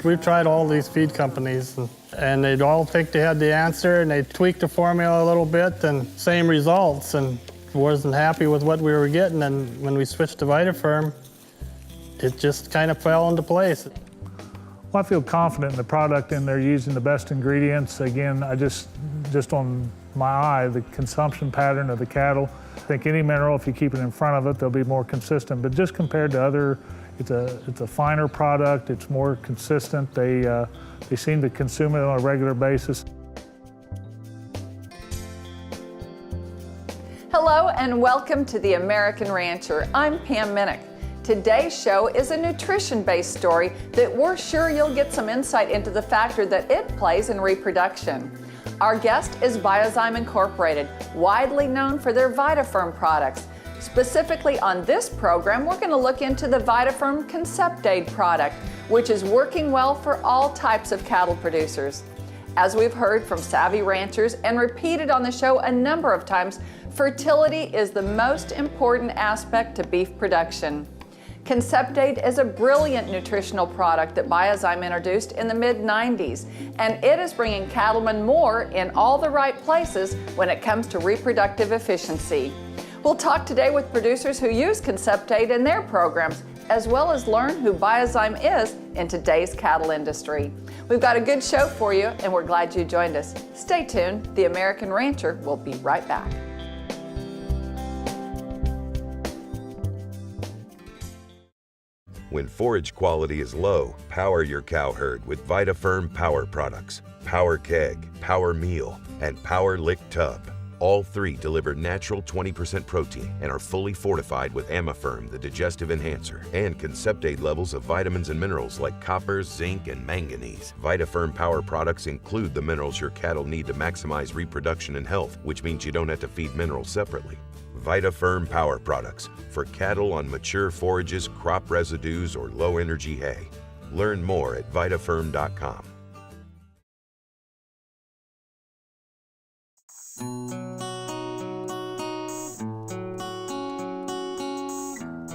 We've tried all these feed companies, and they'd all think they had the answer, and they tweaked the formula a little bit, and same results, and wasn't happy with what we were getting. And when we switched to Vitaferm, it just kind of fell into place. Well, I feel confident in the product, and they're using the best ingredients. Again, just on my eye, the consumption pattern of the cattle, I think any mineral, if you keep it in front of it, they'll be more consistent. But just compared to other, it's a finer product, it's more consistent. They seem to consume it on a regular basis. Hello and welcome to The American Rancher. I'm Pam Minnick. Today's show is a nutrition-based story that we're sure you'll get some insight into the factor that it plays in reproduction. Our guest is Biozyme Incorporated, widely known for their Vitaferm products. Specifically on this program, we're going to look into the Vitaferm Conceptaid product, which is working well for all types of cattle producers. As we've heard from savvy ranchers and repeated on the show a number of times, fertility is the most important aspect to beef production. Conceptaid is a brilliant nutritional product that Biozyme introduced in the mid-90s, and it is bringing cattlemen more in all the right places when it comes to reproductive efficiency. We'll talk today with producers who use Conceptaid in their programs, as well as learn who Biozyme is in today's cattle industry. We've got a good show for you, and we're glad you joined us. Stay tuned. The American Rancher will be right back. When forage quality is low, power your cow herd with Vitaferm Power products. Power Keg, Power Meal, and Power Lick Tub. All three deliver natural 20% protein and are fully fortified with Amaferm, the digestive enhancer, and Conceptaid levels of vitamins and minerals like copper, zinc, and manganese. Vitaferm Power products include the minerals your cattle need to maximize reproduction and health, which means you don't have to feed minerals separately. Vitaferm Power products for cattle on mature forages, crop residues, or low-energy hay. Learn more at Vitaferm.com.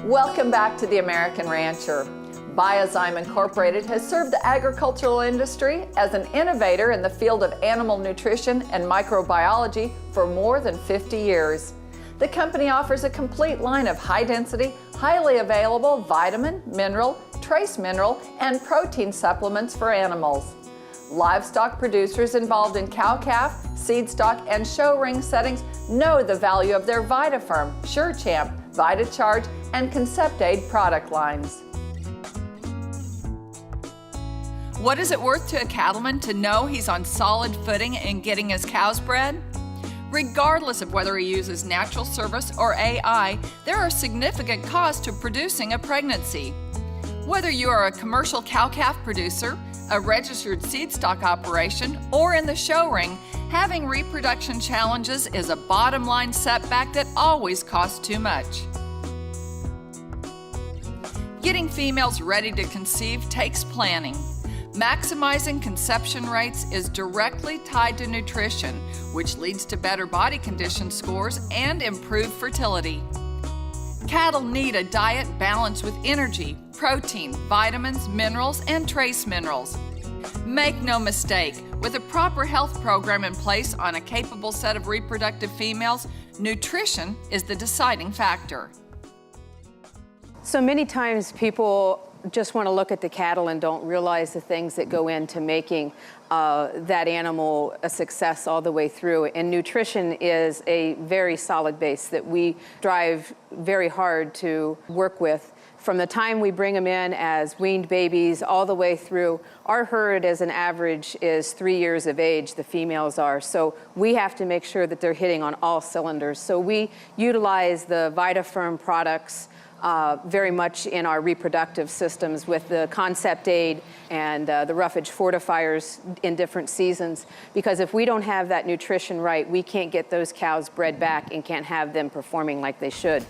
Welcome back to The American Rancher. Biozyme Incorporated has served the agricultural industry as an innovator in the field of animal nutrition and microbiology for more than 50 years. The company offers a complete line of high-density, highly available vitamin, mineral, trace mineral, and protein supplements for animals. Livestock producers involved in cow-calf, seed stock, and show ring settings know the value of their Vitaferm, SureChamp, VitaCharge, and Conceptaid product lines. What is it worth to a cattleman to know he's on solid footing in getting his cows bred? Regardless of whether he uses natural service or AI, there are significant costs to producing a pregnancy. Whether you are a commercial cow-calf producer, a registered seed stock operation, or in the show ring, having reproduction challenges is a bottom-line setback that always costs too much. Getting females ready to conceive takes planning. Maximizing conception rates is directly tied to nutrition, which leads to better body condition scores and improved fertility. Cattle need a diet balanced with energy, protein, vitamins, minerals, and trace minerals. Make no mistake, with a proper health program in place on a capable set of reproductive females, nutrition is the deciding factor. So many times people just want to look at the cattle and don't realize the things that go into making that animal a success all the way through. And nutrition is a very solid base that we drive very hard to work with. From the time we bring them in as weaned babies all the way through, our herd as an average is 3 years of age, the females are. So we have to make sure that they're hitting on all cylinders. So we utilize the Vitaferm products very much in our reproductive systems with the Conceptaid and the roughage fortifiers in different seasons, because if we don't have that nutrition right, we can't get those cows bred back and can't have them performing like they should.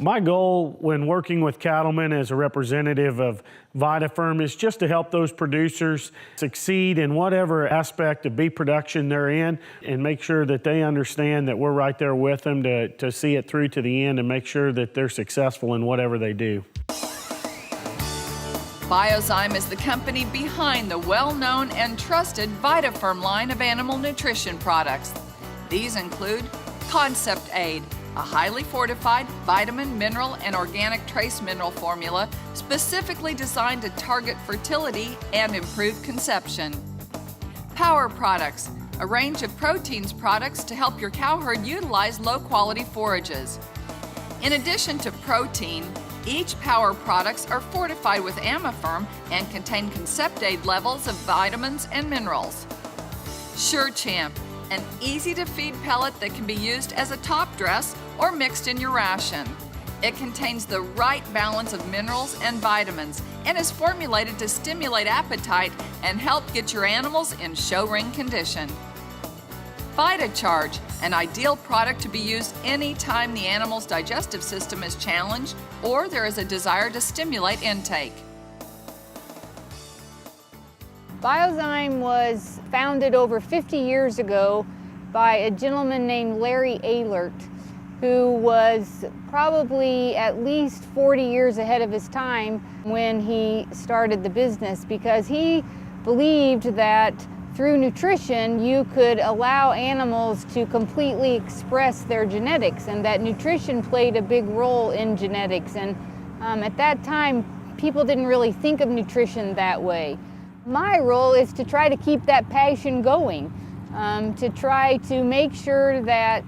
My goal when working with cattlemen as a representative of Vitaferm is just to help those producers succeed in whatever aspect of beef production they're in, and make sure that they understand that we're right there with them to see it through to the end and make sure that they're successful in whatever they do. Biozyme is the company behind the well-known and trusted Vitaferm line of animal nutrition products. These include Concept Aid, a highly fortified vitamin, mineral, and organic trace mineral formula specifically designed to target fertility and improve conception. Power Products, a range of proteins products to help your cow herd utilize low-quality forages. In addition to protein, each Power products are fortified with Vitaferm and contain Concept Aid levels of vitamins and minerals. Sure Champ, an easy-to-feed pellet that can be used as a top dress or mixed in your ration. It contains the right balance of minerals and vitamins and is formulated to stimulate appetite and help get your animals in show ring condition. VitaCharge, an ideal product to be used anytime the animal's digestive system is challenged or there is a desire to stimulate intake. Biozyme was founded over 50 years ago by a gentleman named Larry Ehlert, who was probably at least 40 years ahead of his time when he started the business, because he believed that through nutrition you could allow animals to completely express their genetics, and that nutrition played a big role in genetics. And at that time, people didn't really think of nutrition that way. My role is to try to keep that passion going, to try to make sure that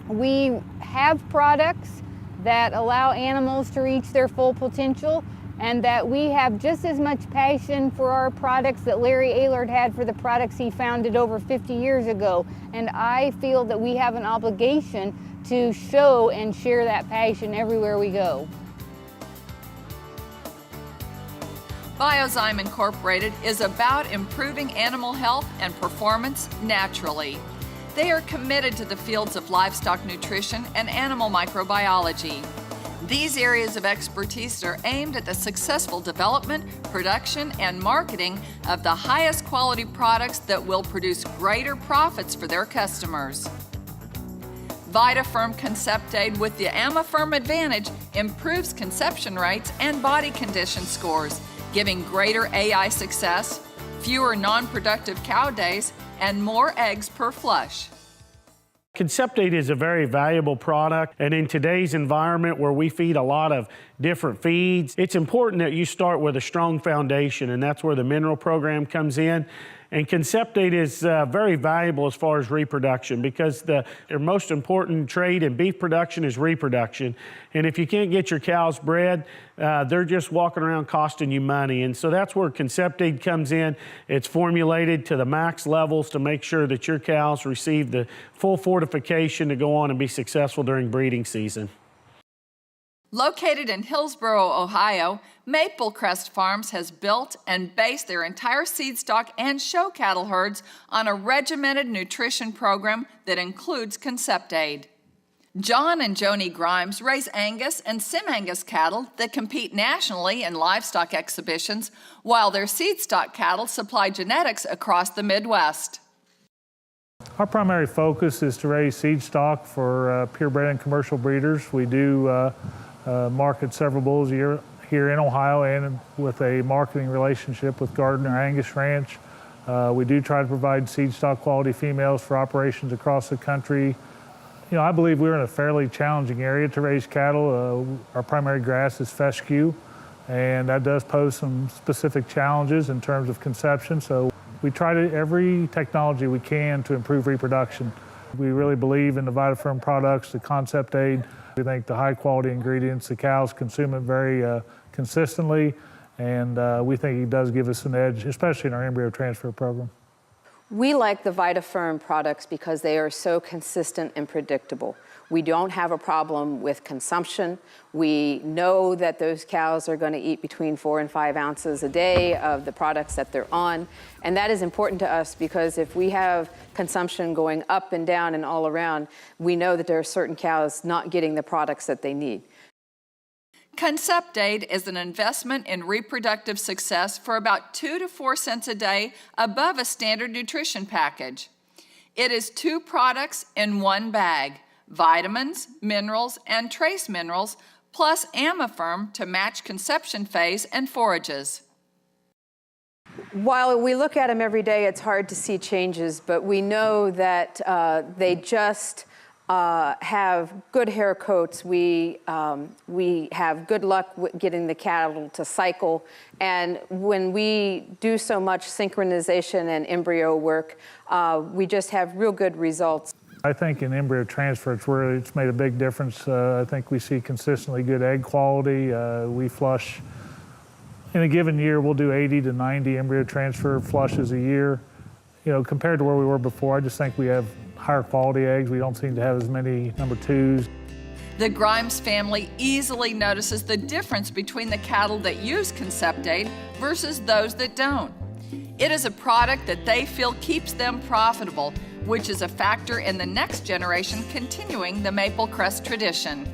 we have products that allow animals to reach their full potential, and that we have just as much passion for our products that Larry Ehlert had for the products he founded over 50 years ago. And I feel that we have an obligation to show and share that passion everywhere we go. Biozyme Incorporated is about improving animal health and performance naturally. They are committed to the fields of livestock nutrition and animal microbiology. These areas of expertise are aimed at the successful development, production, and marketing of the highest quality products that will produce greater profits for their customers. Vitaferm Concept Aid with the Vitaferm Advantage improves conception rates and body condition scores, giving greater AI success, fewer non-productive cow days, and more eggs per flush. Concept Aid is a very valuable product, and in today's environment where we feed a lot of different feeds, it's important that you start with a strong foundation, and that's where the mineral program comes in. And Concept Aid is very valuable as far as reproduction, because their most important trait in beef production is reproduction. And if you can't get your cows bred, they're just walking around costing you money. And so that's where Concept Aid comes in. It's formulated to the max levels to make sure that your cows receive the full fortification to go on and be successful during breeding season. Located in Hillsboro, Ohio, Maple Crest Farms has built and based their entire seed stock and show cattle herds on a regimented nutrition program that includes Concept Aid. John and Joni Grimes raise Angus and Sim-Angus cattle that compete nationally in livestock exhibitions, while their seed stock cattle supply genetics across the Midwest. Our primary focus is to raise seed stock for purebred and commercial breeders. We do market several bulls a year here in Ohio, and with a marketing relationship with Gardner Angus Ranch. We do try to provide seed stock quality females for operations across the country. You know, I believe we're in a fairly challenging area to raise cattle. Our primary grass is fescue, and that does pose some specific challenges in terms of conception. So we try every technology we can to improve reproduction. We really believe in the Vitaferm products, the Concept Aid. We think the high quality ingredients, the cows consume it very consistently, and we think it does give us an edge, especially in our embryo transfer program. We like the Vitaferm products because they are so consistent and predictable. We don't have a problem with consumption. We know that those cows are going to eat between 4 and 5 ounces a day of the products that they're on. And that is important to us, because if we have consumption going up and down and all around, we know that there are certain cows not getting the products that they need. Concept Aid is an investment in reproductive success for about 2 to 4 cents a day above a standard nutrition package. It is 2 products in 1 bag: vitamins, minerals, and trace minerals, plus Vitaferm to match conception phase and forages. While we look at them every day, it's hard to see changes, but we know that they just have good hair coats. We have good luck with getting the cattle to cycle. And when we do so much synchronization and embryo work, we just have real good results. I think in embryo transfer, it's made a big difference. I think we see consistently good egg quality. We flush, in a given year, we'll do 80 to 90 embryo transfer flushes a year. You know, compared to where we were before, I just think we have higher quality eggs. We don't seem to have as many number 2s. The Grimes family easily notices the difference between the cattle that use Concept-Aid versus those that don't. It is a product that they feel keeps them profitable, which is a factor in the next generation continuing the Maple Crest tradition.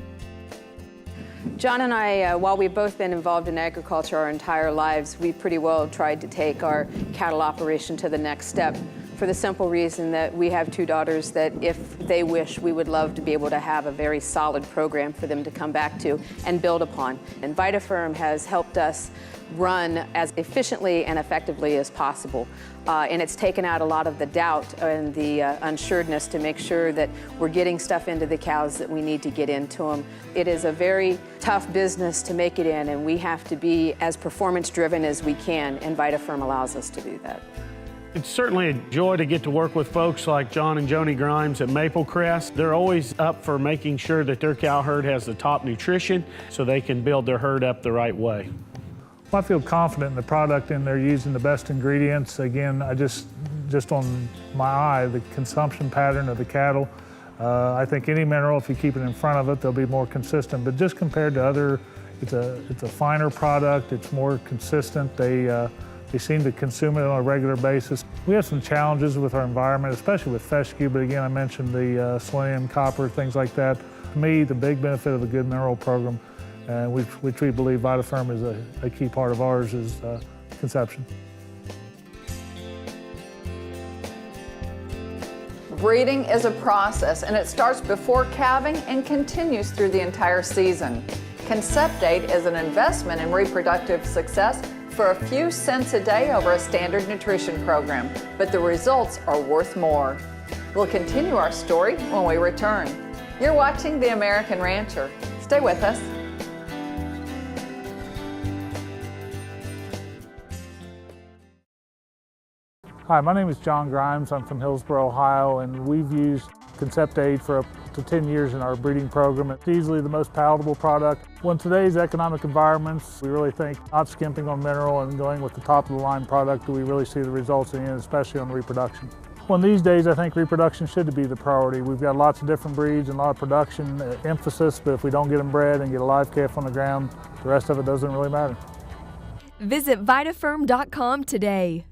John and I, while we've both been involved in agriculture our entire lives, we pretty well tried to take our cattle operation to the next step, for the simple reason that we have 2 daughters that, if they wish, we would love to be able to have a very solid program for them to come back to and build upon. And Vitaferm has helped us run as efficiently and effectively as possible. And it's taken out a lot of the doubt and the unsuredness to make sure that we're getting stuff into the cows that we need to get into them. It is a very tough business to make it in, and we have to be as performance-driven as we can, and Vitaferm allows us to do that. It's certainly a joy to get to work with folks like John and Joni Grimes at Maple Crest. They're always up for making sure that their cow herd has the top nutrition so they can build their herd up the right way. I feel confident in the product, and they're using the best ingredients. Again, just on my eye, the consumption pattern of the cattle, I think any mineral, if you keep it in front of it, they'll be more consistent. But just compared to other, it's a finer product, it's more consistent. They seem to consume it on a regular basis. We have some challenges with our environment, especially with fescue, but again, I mentioned the selenium, copper, things like that. To me, the big benefit of a good mineral program, which we believe Vitaferm is a key part of ours, is conception. Breeding is a process, and it starts before calving and continues through the entire season. Concept-Aid is an investment in reproductive success for a few cents a day over a standard nutrition program, but the results are worth more. We'll continue our story when we return. You're watching The American Rancher. Stay with us. Hi, my name is John Grimes. I'm from Hillsboro, Ohio, and we've used Concept-Aid for up to 10 years in our breeding program. It's easily the most palatable product. Well, in today's economic environments, we really think not skimping on mineral and going with the top-of-the-line product do we really see the results in, especially on reproduction. Well, these days, I think reproduction should be the priority. We've got lots of different breeds and a lot of production emphasis, but if we don't get them bred and get a live calf on the ground, the rest of it doesn't really matter. Visit Vitaferm.com today.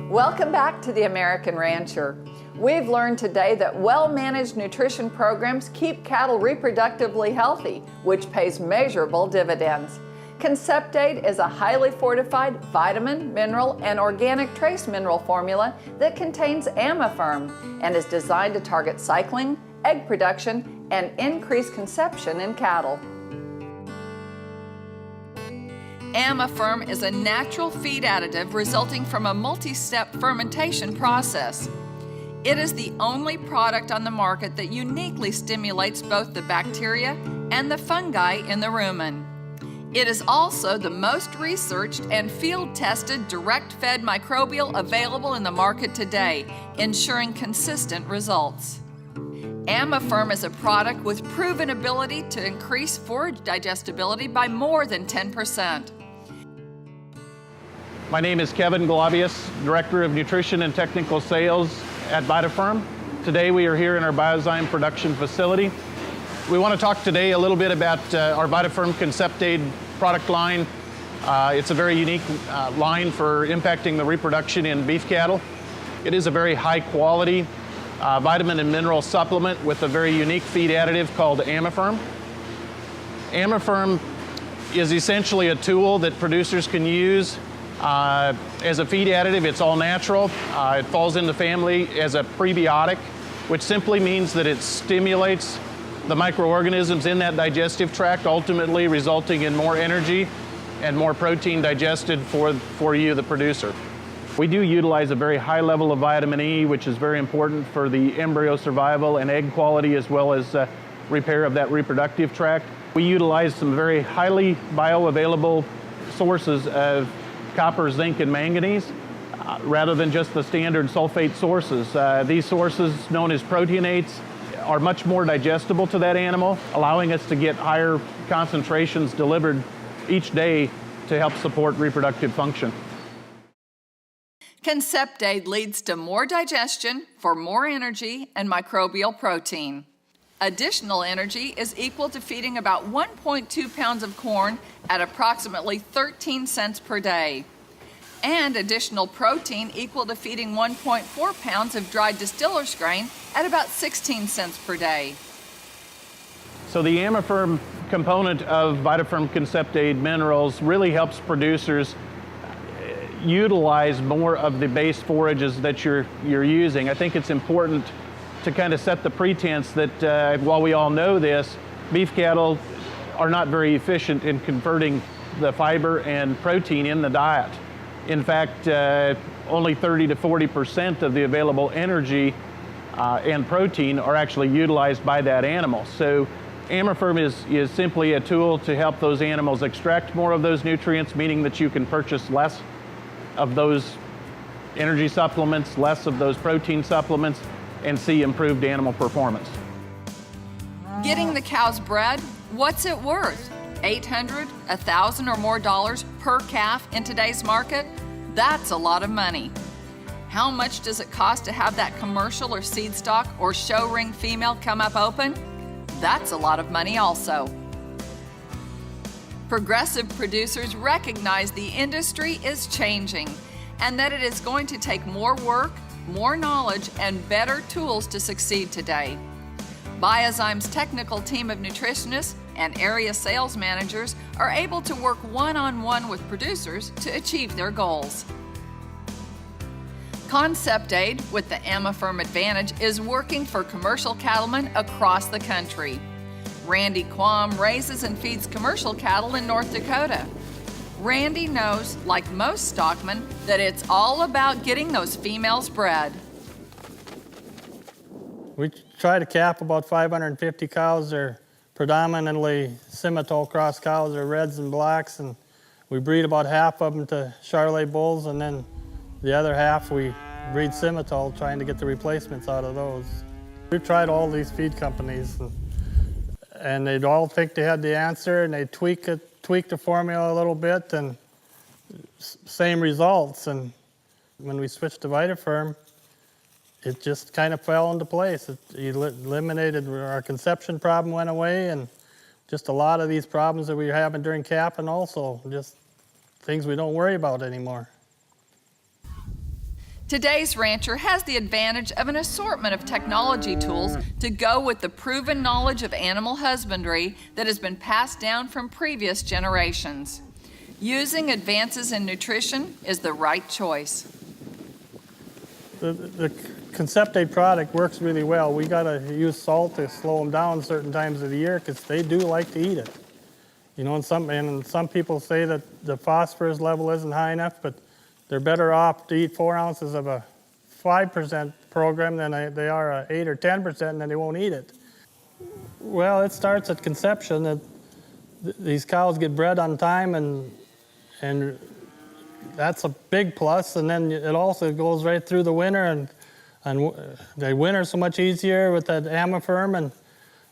Welcome back to The American Rancher. We've learned today that well-managed nutrition programs keep cattle reproductively healthy, which pays measurable dividends. Concept-Aid is a highly fortified vitamin, mineral, and organic trace mineral formula that contains Vitaferm and is designed to target cycling, egg production, and increase conception in cattle. Vitaferm is a natural feed additive resulting from a multi-step fermentation process. It is the only product on the market that uniquely stimulates both the bacteria and the fungi in the rumen. It is also the most researched and field-tested direct-fed microbial available in the market today, ensuring consistent results. Vitaferm is a product with proven ability to increase forage digestibility by more than 10%. My name is Kevin Galavius, Director of Nutrition and Technical Sales at Vitaferm. Today we are here in our Biozyme production facility. We want to talk today a little bit about our Vitaferm Concept-Aid product line. It's a very unique line for impacting the reproduction in beef cattle. It is a very high quality vitamin and mineral supplement with a very unique feed additive called Vitaferm. Vitaferm is essentially a tool that producers can use as a feed additive. It's all natural. It falls in the family as a prebiotic. which simply means that it stimulates the microorganisms in that digestive tract, ultimately resulting in more energy and more protein digested for you, the producer. We do utilize a very high level of vitamin E, which is very important for the embryo survival and egg quality, as well as repair of that reproductive tract. We utilize some very highly bioavailable sources of copper, zinc, and manganese, rather than just the standard sulfate sources. These sources, known as proteinates, are much more digestible to that animal, allowing us to get higher concentrations delivered each day to help support reproductive function. Concept Aid leads to more digestion for more energy and microbial protein. Additional energy is equal to feeding about 1.2 pounds of corn at approximately 13 cents per day, and additional protein equal to feeding 1.4 pounds of dried distiller's grain at about 16 cents per day. So the Amaferm component of Vitaferm Concept Aid minerals really helps producers utilize more of the base forages that you're using. I think it's important to kind of set the pretense that while we all know this, beef cattle are not very efficient in converting the fiber and protein in the diet. In fact, only 30 to 40% of the available energy and protein are actually utilized by that animal. So Amaferm is simply a tool to help those animals extract more of those nutrients, meaning that you can purchase less of those energy supplements, less of those protein supplements, and see improved animal performance. Getting the cows bred, what's it worth? $800, $1,000 or more dollars per calf in today's market? That's a lot of money. How much does it cost to have that commercial or seed stock or show ring female come up open? That's a lot of money also. Progressive producers recognize the industry is changing and that it is going to take more work, more knowledge, and better tools to succeed today. Biozyme's technical team of nutritionists and area sales managers are able to work one-on-one with producers to achieve their goals. Concept Aid with the Amaferm Advantage is working for commercial cattlemen across the country. Randy Quam raises and feeds commercial cattle in North Dakota. Randy knows, like most stockmen, that it's all about getting those females bred. We try to cap about 550 cows. They're predominantly Simmental cross cows, they're reds and blacks, and we breed about half of them to Charolais bulls, and then the other half we breed Simmental, trying to get the replacements out of those. We've tried all these feed companies, and they'd all think they had the answer, and they tweak the formula a little bit, and same results. And when we switched to Vitaferm, it just kind of fell into place. It eliminated, our conception problem went away, and just a lot of these problems that we were having during calf, and also just things we don't worry about anymore. Today's rancher has the advantage of an assortment of technology tools to go with the proven knowledge of animal husbandry that has been passed down from previous generations. Using advances in nutrition is the right choice. The Concept Aid product works really well. We got to use salt to slow them down certain times of the year because they do like to eat it. You know, and some people say that the phosphorus level isn't high enough, but they're better off to eat 4 ounces of a 5% program than they are a 8 or 10%, and then they won't eat it. Well, it starts at conception. That these cows get bred on time, and that's a big plus. And then it also goes right through the winter, and the winter's so much easier with that Amaferm,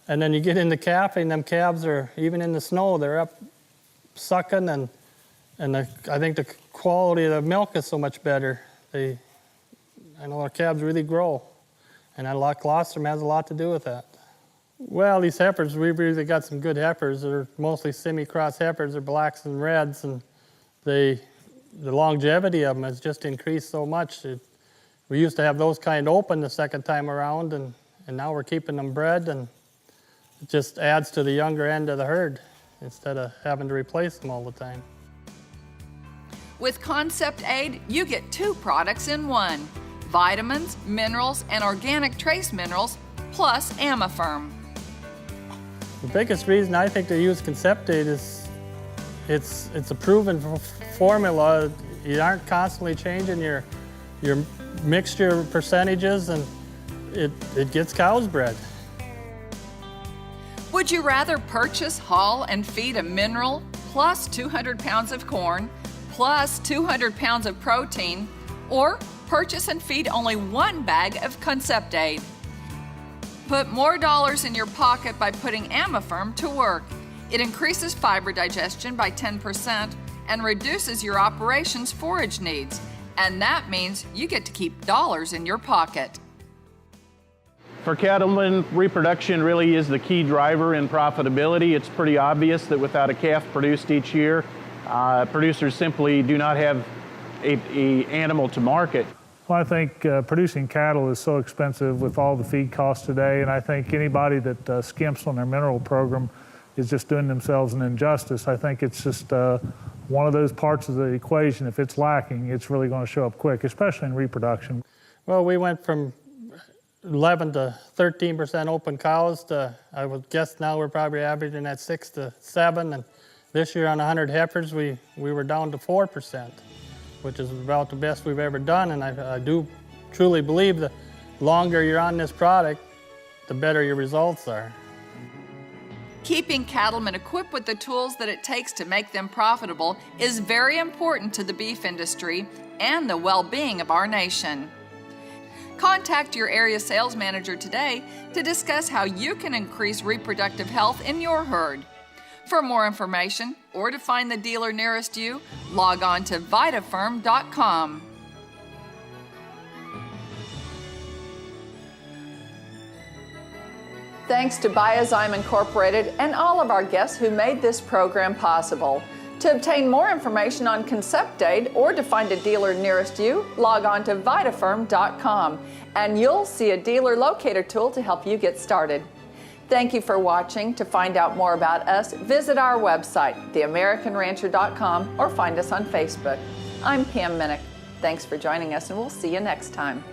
and then you get into calving. Them calves are, even in the snow, they're up sucking, and I think the quality of the milk is so much better. I know our calves really grow, and a lot colostrum has a lot to do with that. Well, these heifers, we've really got some good heifers. They're mostly semi-cross heifers. They're blacks and reds, and the longevity of them has just increased so much. We used to have those kind open the second time around, and now we're keeping them bred, and it just adds to the younger end of the herd instead of having to replace them all the time. With Concept Aid, you get 2 products in one. vitamins, minerals, and organic trace minerals, plus Vitaferm. The biggest reason I think they use Conceptate is it's a proven formula. You aren't constantly changing your mixture percentages, and it gets cows bred. Would you rather purchase, haul, and feed a mineral plus 200 pounds of corn plus 200 pounds of protein, or purchase and feed only one bag of Conceptate? Put more dollars in your pocket by putting Vitaferm to work. It increases fiber digestion by 10% and reduces your operation's forage needs. And that means you get to keep dollars in your pocket. For cattlemen, reproduction really is the key driver in profitability. It's pretty obvious that without a calf produced each year, producers simply do not have a animal to market. Well, I think producing cattle is so expensive with all the feed costs today, and I think anybody that skimps on their mineral program is just doing themselves an injustice. I think it's just one of those parts of the equation. If it's lacking, it's really going to show up quick, especially in reproduction. Well, we went from 11 to 13% open cows to, I would guess now we're probably averaging at 6 to 7, and this year on 100 heifers we were down to 4%, which is about the best we've ever done. And I do truly believe the longer you're on this product, the better your results are. Keeping cattlemen equipped with the tools that it takes to make them profitable is very important to the beef industry and the well-being of our nation. Contact your area sales manager today to discuss how you can increase reproductive health in your herd. For more information or to find the dealer nearest you, log on to Vitaferm.com. Thanks to Biozyme Incorporated and all of our guests who made this program possible. To obtain more information on Conceptate or to find a dealer nearest you, log on to Vitaferm.com and you'll see a dealer locator tool to help you get started. Thank you for watching. To find out more about us, visit our website, theamericanrancher.com, or find us on Facebook. I'm Pam Minnick. Thanks for joining us, and we'll see you next time.